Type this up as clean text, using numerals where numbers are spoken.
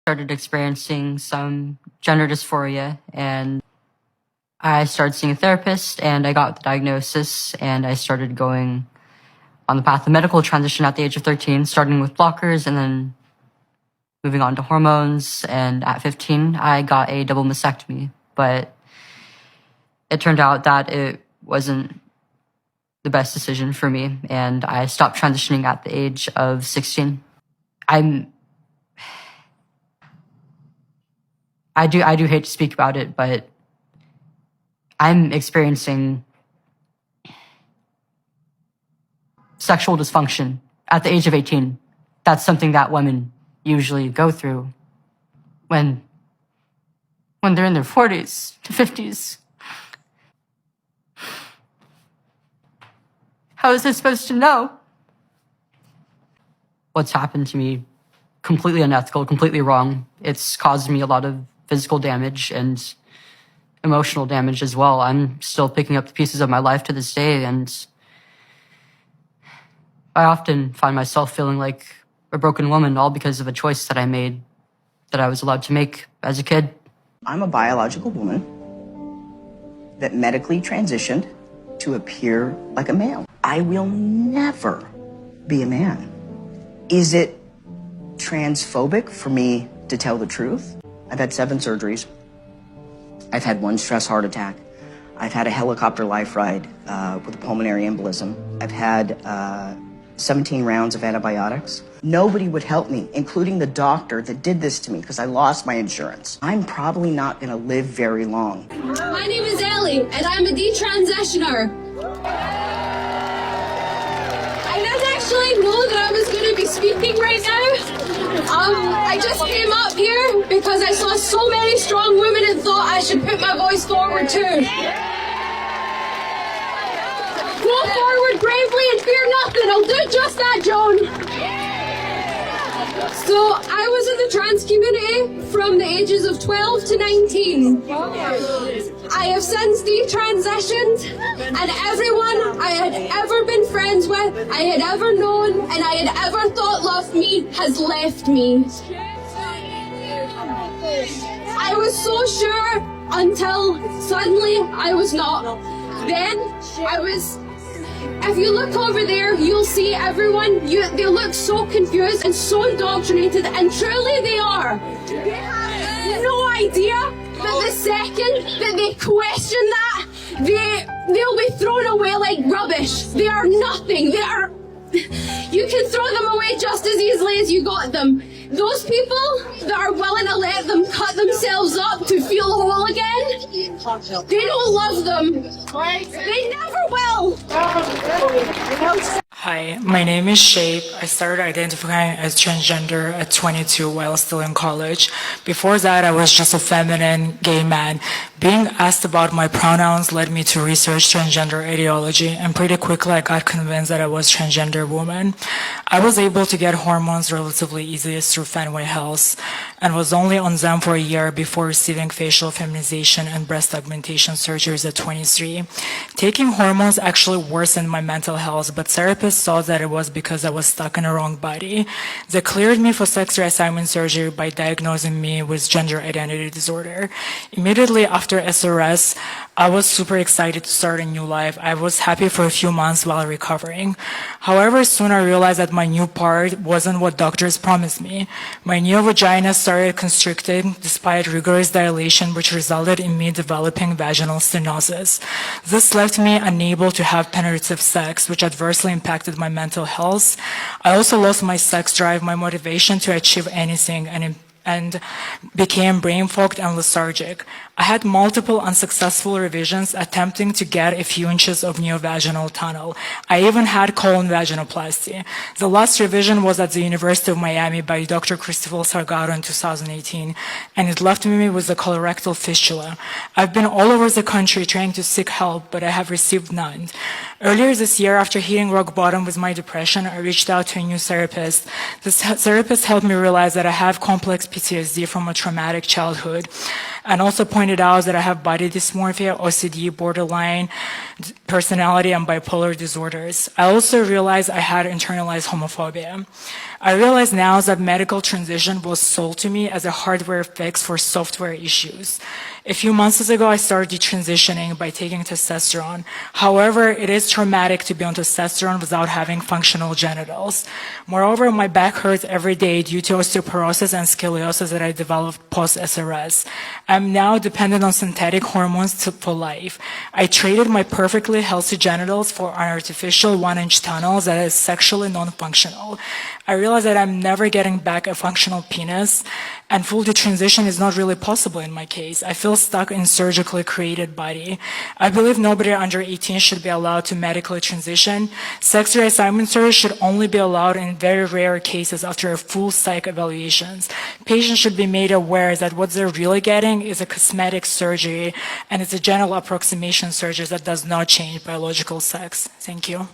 started experiencing some gender dysphoria, and I started seeing a therapist, and I got the diagnosis, and I started going on the path of medical transition at the age of 13, starting with blockers and then moving on to hormones. And at 15, I got a double mastectomy, but it turned out that it wasn't the best decision for me, and I stopped transitioning at the age of 16. I do hate to speak about it, but I'm experiencing sexual dysfunction at the age of 18. That's something that women usually go through when they're in their 40s to 50s. How is I supposed to know? What's happened to me, completely unethical, completely wrong. It's caused me a lot of physical damage and emotional damage as well. I'm still picking up the pieces of my life to this day, and I often find myself feeling like a broken woman, all because of a choice that I made, that I was allowed to make as a kid. I'm a biological woman that medically transitioned to appear like a male. I will never be a man. Is it transphobic for me to tell the truth? I've had 7 surgeries. I've had 1 stress heart attack. I've had a helicopter life ride with a pulmonary embolism. I've had 17 rounds of antibiotics. Nobody would help me, including the doctor that did this to me, because I lost my insurance. I'm probably not going to live very long. My name is Ellie, and I'm a detransitioner. I didn't actually know that I was going to be speaking right now. I just came up here because I saw so many strong women and thought I should put my voice forward too. Go forward bravely and fear nothing. I'll do just that, Joan. So I was in the trans community from the ages of 12 to 19. I have since detransitioned, and everyone I had ever been friends with, I had ever known, and I had ever thought loved me has left me. I was so sure until suddenly I was not. Then I was... If you look over there, you'll see everyone, they look so confused and so indoctrinated, and truly they are. They have no idea that the second that they question that, they'll be thrown away like rubbish. They are nothing. You can throw them away just as easily as you got them. Those people that are willing to let them cut themselves up to feel whole again, they don't love them. They never will. Hi, my name is Shape. I started identifying as transgender at 22 while still in college. Before that, I was just a feminine gay man. Being asked about my pronouns led me to research transgender ideology, and pretty quickly I got convinced that I was transgender woman. I was able to get hormones relatively easily through Fenway Health, and was only on them for a year before receiving facial feminization and breast augmentation surgeries at 23. Taking hormones actually worsened my mental health, but therapists thought that it was because I was stuck in the wrong body. They cleared me for sex reassignment surgery by diagnosing me with gender identity disorder. Immediately after SRS, I was super excited to start a new life. I was happy for a few months while recovering. However, soon I realized that my new part wasn't what doctors promised me. My new vagina started constricting despite rigorous dilation, which resulted in me developing vaginal stenosis. This left me unable to have penetrative sex, which adversely impacted my mental health. I also lost my sex drive, my motivation to achieve anything, and became brain fogged and lethargic. I had multiple unsuccessful revisions attempting to get a few inches of neovaginal tunnel. I even had colon vaginoplasty. The last revision was at the University of Miami by Dr. Cristobal Salgado in 2018, and it left me with a colorectal fistula. I've been all over the country trying to seek help, but I have received none. Earlier this year, after hitting rock bottom with my depression, I reached out to a new therapist. This therapist helped me realize that I have complex PTSD from a traumatic childhood. and also pointed out that I have body dysmorphia, OCD, borderline personality, and bipolar disorders. I also realized I had internalized homophobia. I realize now that medical transition was sold to me as a hardware fix for software issues. A few months ago, I started detransitioning by taking testosterone. However, it is traumatic to be on testosterone without having functional genitals. Moreover, my back hurts every day due to osteoporosis and scoliosis that I developed post-SRS. I'm now dependent on synthetic hormones for life. I traded my perfectly healthy genitals for an artificial 1-inch tunnel that is sexually non-functional. I realize that I'm never getting back a functional penis, and full detransition is not really possible in my case. I feel stuck in surgically created body. I believe nobody under 18 should be allowed to medically transition. Sex reassignment surgery should only be allowed in very rare cases after a full psych evaluations. Patients should be made aware that what they're really getting is a cosmetic surgery, and it's a genital approximation surgery that does not change biological sex. Thank you.